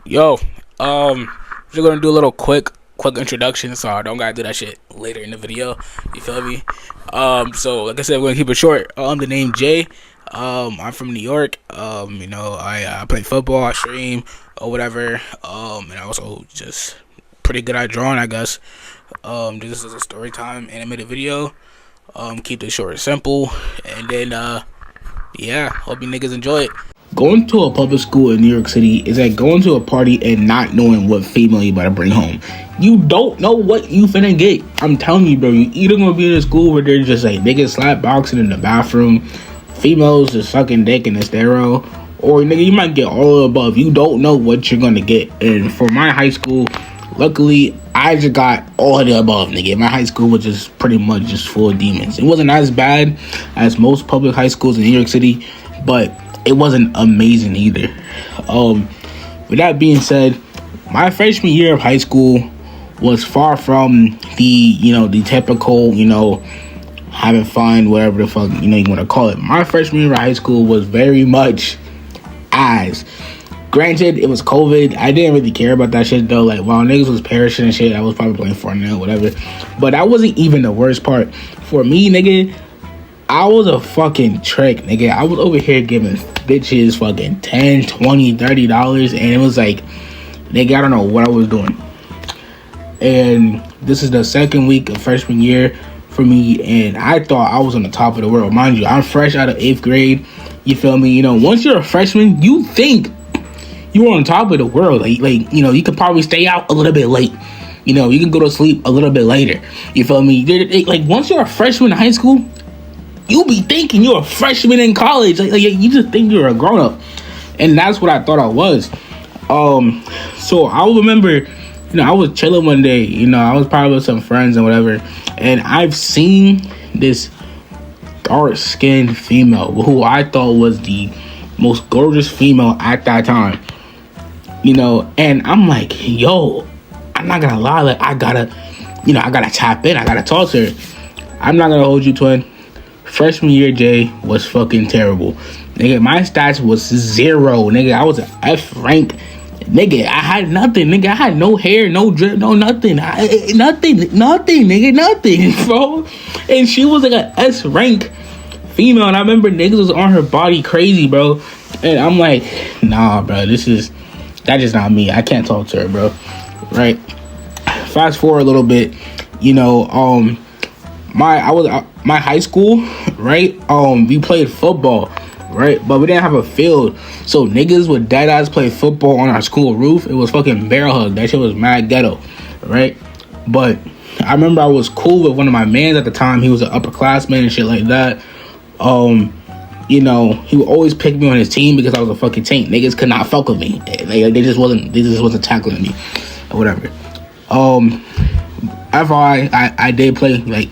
Yo, we're gonna do a little quick introduction, so I don't gotta do that shit later in the video. You feel me? So like I said, we're gonna keep it short. The name Jay. I'm from New York. I play football, I stream or whatever. And I also just pretty good at drawing, I guess. This is a story time animated video. Keep this short and simple, and then yeah, hope you niggas enjoy it. Going to a public school in New York City is like going to a party and not knowing what female you about to bring home. You don't know what you finna get. I'm telling you, bro. You either gonna be in a school where they're just like niggas slap boxing in the bathroom, females just sucking dick in the stereo, or nigga, you might get all of the above. You don't know what you're gonna get. And for my high school, luckily, I just got all of the above, nigga. My high school was just pretty much just full of demons. It wasn't as bad as most public high schools in New York City, but it wasn't amazing either. With that being said, my freshman year of high school was far from the typical, having fun, whatever the fuck, you want to call it. My freshman year of high school was very much as. Granted, it was COVID. I didn't really care about that shit, though. Like, while niggas was perishing and shit, I was probably playing Fortnite or whatever. But that wasn't even the worst part. For me, nigga, I was a fucking trick, nigga. I was over here giving bitches fucking $10, $20, $30, and it was like, nigga, I don't know what I was doing. And this is the second week of freshman year for me, and I thought I was on the top of the world. Mind you, I'm fresh out of 8th grade. You feel me? Once you're a freshman, you think you're on top of the world. Like you could probably stay out a little bit late. You can go to sleep a little bit later. You feel me? Like, once you're a freshman in high school, you be thinking you're a freshman in college. Like you just think you're a grown-up. And that's what I thought I was. So I remember, I was chilling one day. I was probably with some friends and whatever. And I've seen this dark-skinned female who I thought was the most gorgeous female at that time. And I'm like, yo, I'm not gonna lie. Like, I gotta tap in. I gotta talk to her. I'm not gonna hold you, twin. Freshman year, Jay, was fucking terrible. Nigga, my stats was 0. Nigga, I was an F rank. Nigga, I had nothing. Nigga, I had no hair, no drip, no nothing. Nothing, nigga, nothing, bro. And she was like an S rank female. And I remember niggas was on her body crazy, bro. And I'm like, nah, bro, that's just not me. I can't talk to her, bro. Right? Fast forward a little bit, my high school, right? We played football, right? But we didn't have a field, so niggas would dead ass play football on our school roof. It was fucking barrel hug. That shit was mad ghetto, right? But I remember I was cool with one of my mans at the time. He was an upperclassman and shit like that. He would always pick me on his team because I was a fucking tank. Niggas could not fuck with me. They just wasn't tackling me or whatever. I did play like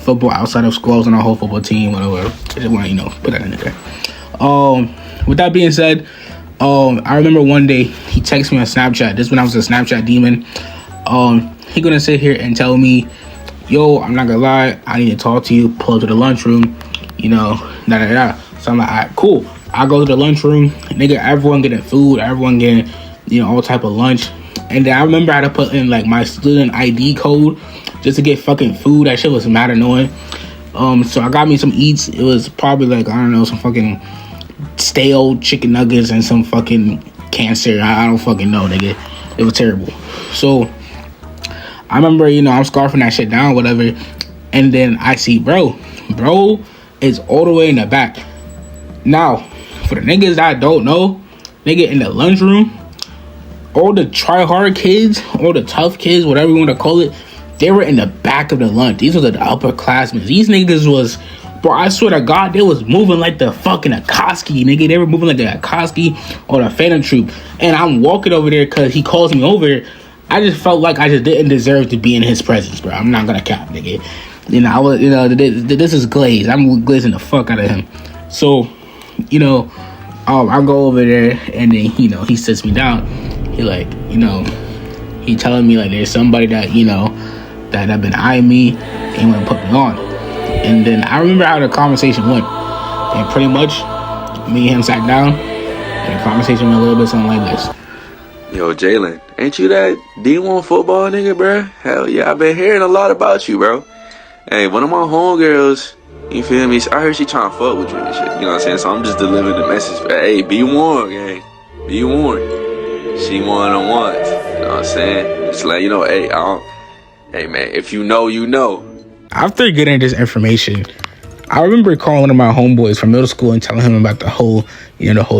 football outside of school. I was on a whole football team, whatever. I just want to, put that in there. With that being said, I remember one day he texted me on Snapchat. This is when I was a Snapchat demon. He gonna sit here and tell me, yo, I'm not gonna lie, I need to talk to you. Pull up to the lunchroom, So I'm like, all right, cool. I go to the lunchroom, nigga, everyone getting food, everyone getting, all type of lunch. And then I remember I had to put in like my student ID code just to get fucking food. That shit was mad annoying. So I got me some eats. It was probably like, I don't know, some fucking stale chicken nuggets and some fucking cancer. I don't fucking know, nigga. It was terrible. So I remember, I'm scarfing that shit down, whatever. And then I see bro is all the way in the back. Now, for the niggas that don't know, nigga, in the lunchroom, all the try-hard kids, all the tough kids, whatever you want to call it, they were in the back of the lunch. These were the upperclassmen. These niggas was, bro, I swear to God, they was moving like the fucking Akatsuki, nigga. They were moving like the Akatsuki or the Phantom Troop. And I'm walking over there because he calls me over. I just felt like I just didn't deserve to be in his presence, bro. I'm not gonna cap, nigga. I was, this is Glaze. I'm glazing the fuck out of him. So, I go over there and then, he sits me down. He like, he telling me like there's somebody that, that been eyeing me and he want to put me on. And then I remember how the conversation went. And pretty much me and him sat down and the conversation went a little bit something like this. Yo, Jalen, ain't you that D1 football nigga, bro? Hell yeah, I've been hearing a lot about you, bro. Hey, one of my homegirls, you feel me? I heard she trying to fuck with you and shit. You know what I'm saying? So I'm just delivering the message. Hey, be warned, gang. Be warned. She one on ones. You know what I'm saying? Just let you know, hey, hey man, if you know, you know. After getting this information, I remember calling one of my homeboys from middle school and telling him about the whole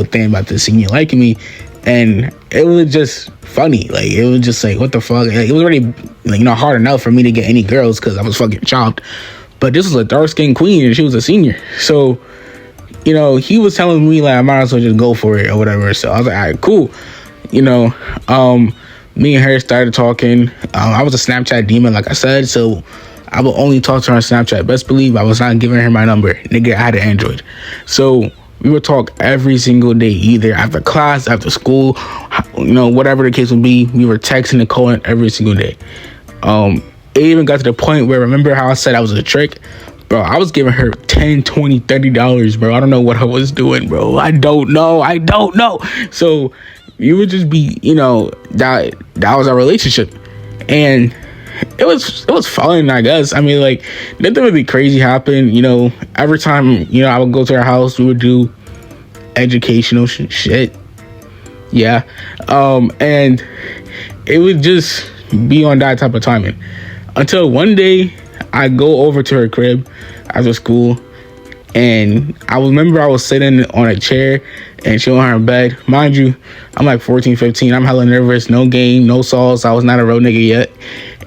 thing about the senior liking me. And it was just funny. Like, it was just like, what the fuck? Like, it was already, like, hard enough for me to get any girls because I was fucking chopped. But this was a dark-skinned queen and she was a senior. So, he was telling me, like, I might as well just go for it or whatever. So I was like, all right, cool. Me and her started talking. I was a Snapchat demon, like I said. So I would only talk to her on Snapchat. Best believe I was not giving her my number. Nigga, I had an Android. So we would talk every single day, either after class, after school, whatever the case would be. We were texting and calling every single day. It even got to the point where, remember how I said I was a trick? Bro, I was giving her $10, $20, $30, bro. I don't know what I was doing, bro. I don't know. So you would just be, that was our relationship. And it was fun, I guess. I mean, like, nothing really crazy happened. Every time, I would go to her house, we would do educational shit. Yeah. And it would just be on that type of timing. Until one day, I go over to her crib after school, and I remember I was sitting on a chair, and she was on her bed. Mind you, I'm like 14, 15. I'm hella nervous. No game, no sauce. I was not a real nigga yet.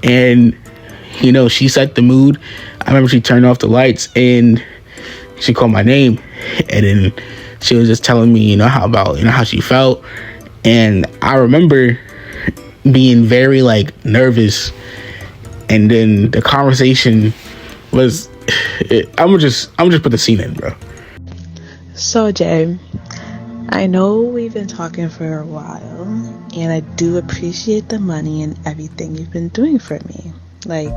And, she set the mood. I remember she turned off the lights and she called my name. And then she was just telling me, how she felt. And I remember being very, like, nervous. And then the conversation was, I'm gonna just put the scene in, bro. So, Jay, I know we've been talking for a while, and I do appreciate the money and everything you've been doing for me. Like,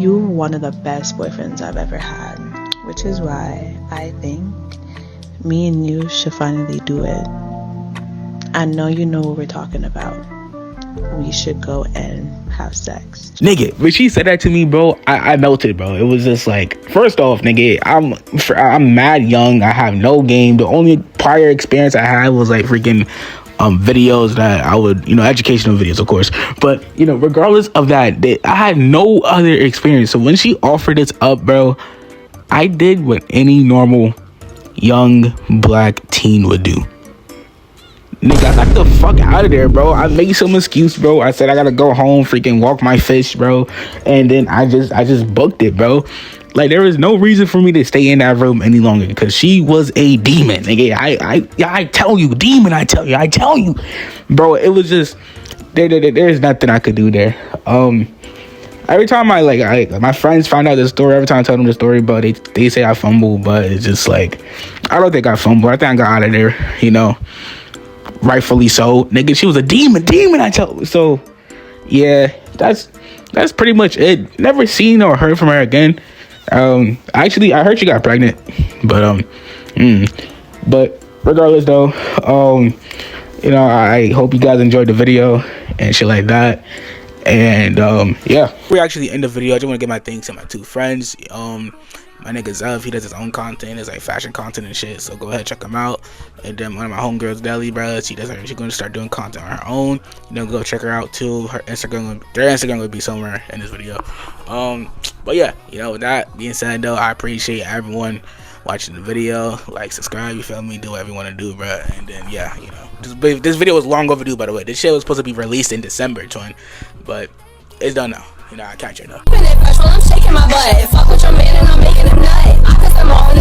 you're one of the best boyfriends I've ever had, which is why I think me and you should finally do it. I know you know what we're talking about. We should go and have sex. Nigga, when she said that to me, bro, I melted, bro. It was just like, first off, nigga, I'm mad young. I have no game. The only prior experience I had was like freaking videos that I would, educational videos, of course. But, regardless of that, I had no other experience. So when she offered this up, bro, I did what any normal young black teen would do. Nigga, I got the fuck out of there, bro. I made some excuse, bro. I said I gotta go home, freaking walk my fish, bro. And then I just booked it, bro. Like, there was no reason for me to stay in that room any longer because she was a demon, nigga. I tell you, demon. I tell you, bro. It was just there's nothing I could do there. Every time my friends find out the story, every time I tell them the story, but they say I fumbled, but it's just like, I don't think I fumbled. I think I got out of there, rightfully so, nigga. She was a demon, I tell you. So yeah, that's pretty much it. Never seen or heard from her again. Actually, I heard she got pregnant, but regardless though, I hope you guys enjoyed the video and shit like that. And yeah, we actually end the video. I just want to get my thanks to my two friends. My nigga Zev, he does his own content. It's like fashion content and shit. So go ahead, check him out. And then one of my homegirls, Deli, bro, she's going to start doing content on her own. Go check her out too. Their Instagram will be somewhere in this video. But yeah, with that being said though, I appreciate everyone watching the video. Like, subscribe, you feel me? Do whatever you want to do, bro. And then yeah, this video was long overdue, by the way. This shit was supposed to be released in December, twin, but it's done now. I catch it though. I'm shaking my butt. Fuck with your man and I'm making a nut. I cause I'm all